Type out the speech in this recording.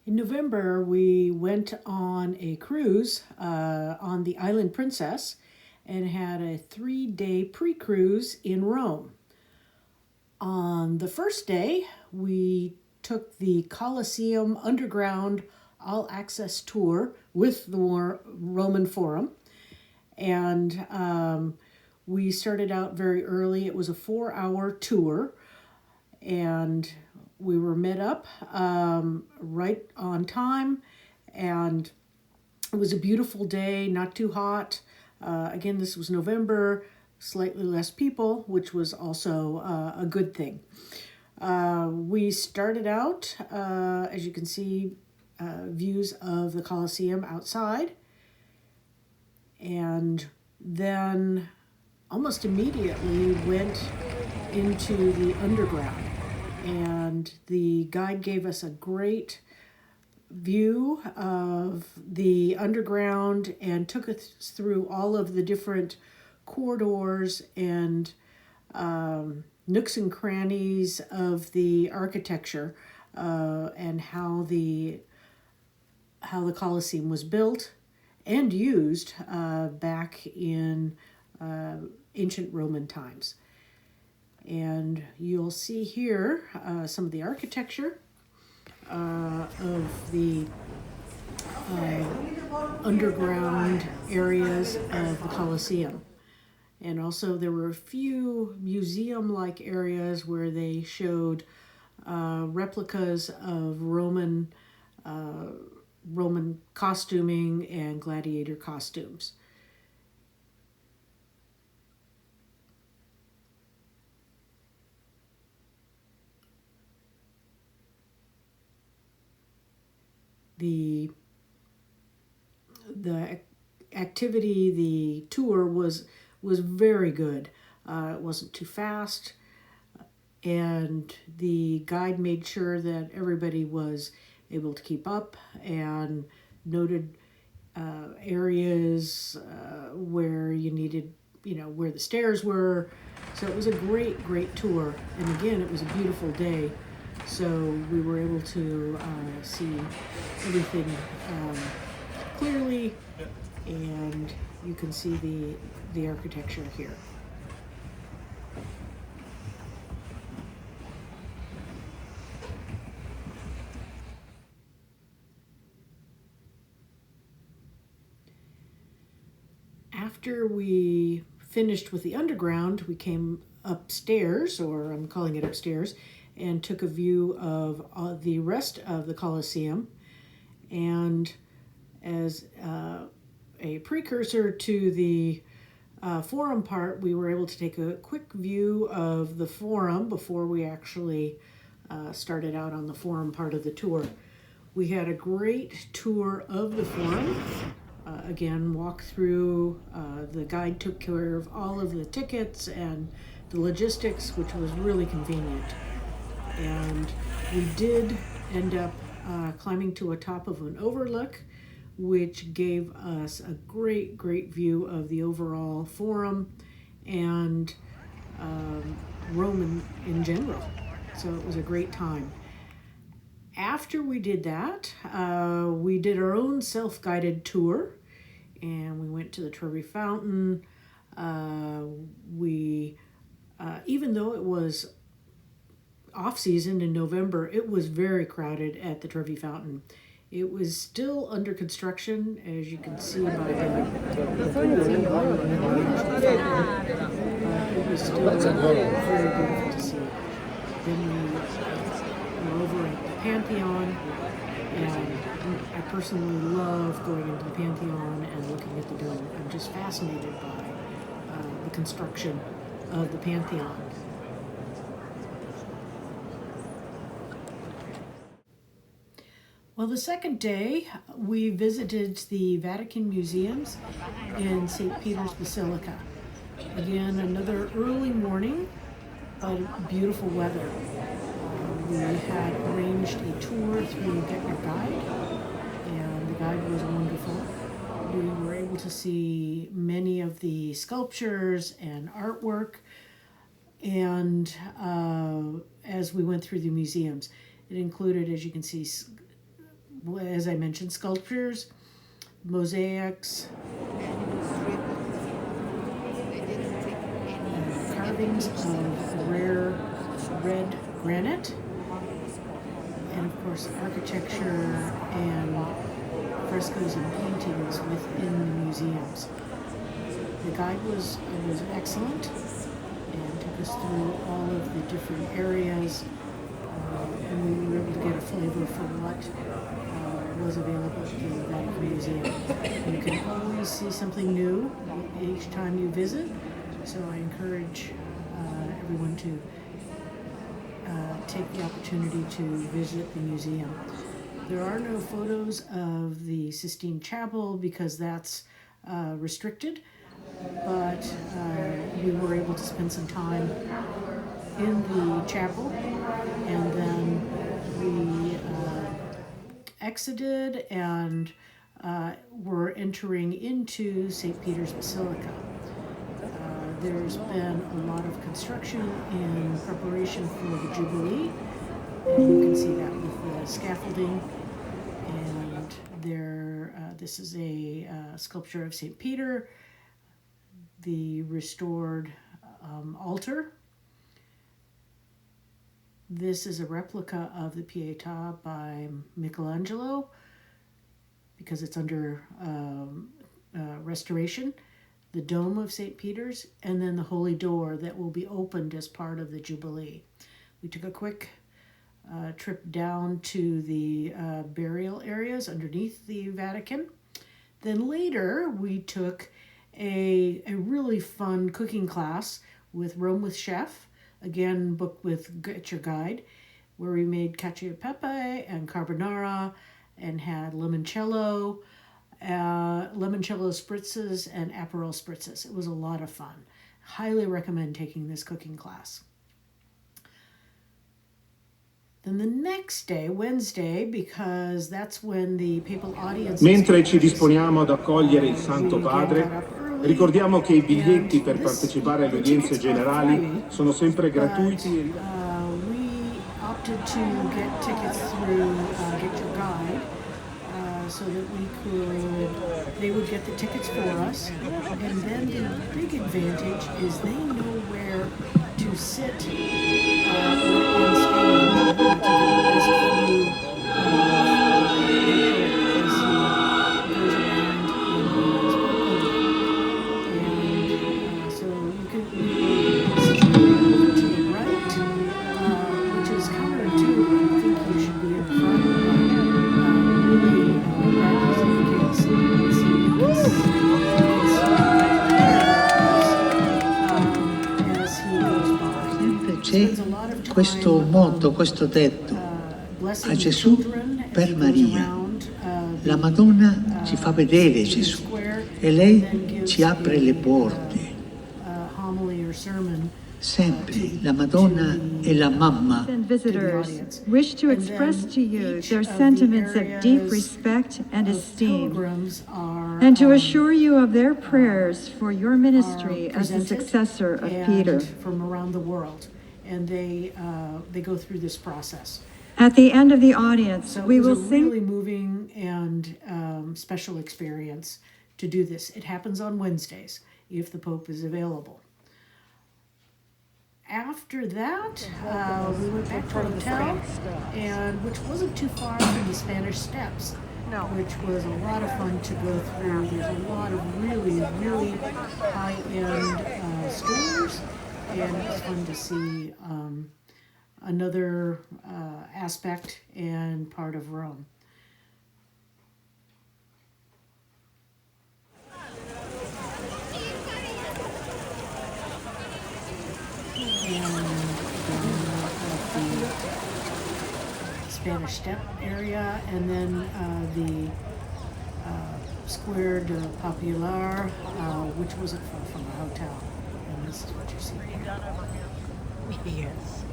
In November, we went on a cruise on the Island Princess and had a 3 day pre cruise in Rome. On the first day, we took the Colosseum Underground All Access Tour with the Roman Forum. And we started out very early. It was a 4 hour tour, and we were met up right on time. And it was a beautiful day, not too hot. Again, this was November, slightly less people, which was also a good thing. We started out, as you can see, views of the Colosseum outside. And then almost immediately went into the underground. And the guide gave us a great view of the underground and took us through all of the different corridors and nooks and crannies of the architecture, and how the Colosseum was built and used back in ancient Roman times. And you'll see here some of the architecture of the underground areas of the Colosseum. And also there were a few museum-like areas where they showed replicas of Roman costuming and gladiator costumes. The activity, the tour was very good. It wasn't too fast, and the guide made sure that everybody was able to keep up and noted areas where you needed, where the stairs were. So it was a great tour. And again, it was a beautiful day. So we were able to see everything clearly, and you can see the architecture here. After we finished with the underground, we came upstairs, or I'm calling it upstairs, and took a view of the rest of the Colosseum. And as a precursor to the forum part, we were able to take a quick view of the forum before we actually started out on the forum part of the tour. We had a great tour of the forum. Again, walk through. The guide took care of all of the tickets and the logistics, which was really convenient. And we did end up climbing to a top of an overlook, which gave us a great view of the overall forum and Rome in general. So it was a great time. After we did that, we did our own self-guided tour, and we went to the Trevi Fountain. We, even though it was off season in November, it was very crowded at the Trevi Fountain. It was still under construction, as you can see by the it was still very beautiful to see. Then we were over at the Pantheon, and I personally love going into the Pantheon and looking at the dome. I'm just fascinated by the construction of the Pantheon. Well, the second day, we visited the Vatican Museums and St. Peter's Basilica. Again, another early morning, but beautiful weather. We had arranged a tour through Get Your Guide, and the guide was wonderful. We were able to see many of the sculptures and artwork, and as we went through the museums, it included, as you can see, as I mentioned, sculptures, mosaics, carvings of rare red granite, and of course architecture and frescoes and paintings within the museums. The guide was excellent and took us through all of the different areas, and we were able to get a flavor for what was available at the Vatican Museum. You can always see something new each time you visit, so I encourage everyone to take the opportunity to visit the museum. There are no photos of the Sistine Chapel because that's restricted, but we were able to spend some time in the chapel, and then we exited and were entering into St. Peter's Basilica. There's been a lot of construction in preparation for the Jubilee, and you can see that with the scaffolding. And this is a sculpture of St. Peter, the restored altar. This is a replica of the Pietà by Michelangelo because it's under restoration. The dome of St. Peter's, and then the Holy Door that will be opened as part of the Jubilee. We took a quick trip down to the burial areas underneath the Vatican. Then later we took a really fun cooking class with Rome with Chef, again booked with Get Your Guide, where we made cacio e pepe and carbonara and had limoncello spritzes and Aperol spritzes. It was a lot of fun. Highly recommend taking this cooking class. Then the next day, Wednesday, because that's when the papal audience. Mentre ci disponiamo ad accogliere il Santo Padre, ricordiamo che i biglietti per partecipare alle udienze generali sono sempre gratuiti. We opted to get tickets through Get Your Guide, so that they would get the tickets for us, and then the big advantage is they know where to sit and stand to get the best view as he goes around and so you can sit to the right, which is counterintuitive. I think you should be in the front, C'è questo motto, questo detto: a Gesù per Maria. La Madonna ci fa vedere Gesù e lei ci apre le porte. Sempre la Madonna è la mamma. And visitors wish to express to you their sentiments of deep respect and esteem, and to assure you of their prayers for your ministry as the successor of Peter. From around the world, and they go through this process. At the end of the audience, we will sing. It was a really moving and special experience to do this. It happens on Wednesdays if the Pope is available. After that, we went back to our hotel, which wasn't too far from the Spanish Steps, which was a lot of fun to go through. There's a lot of really, really high-end stores, and it's fun to see another aspect and part of Rome. And the Spanish Step area, and then the Square de Popular, which wasn't far from the hotel. And this is what you're seeing here. Yes.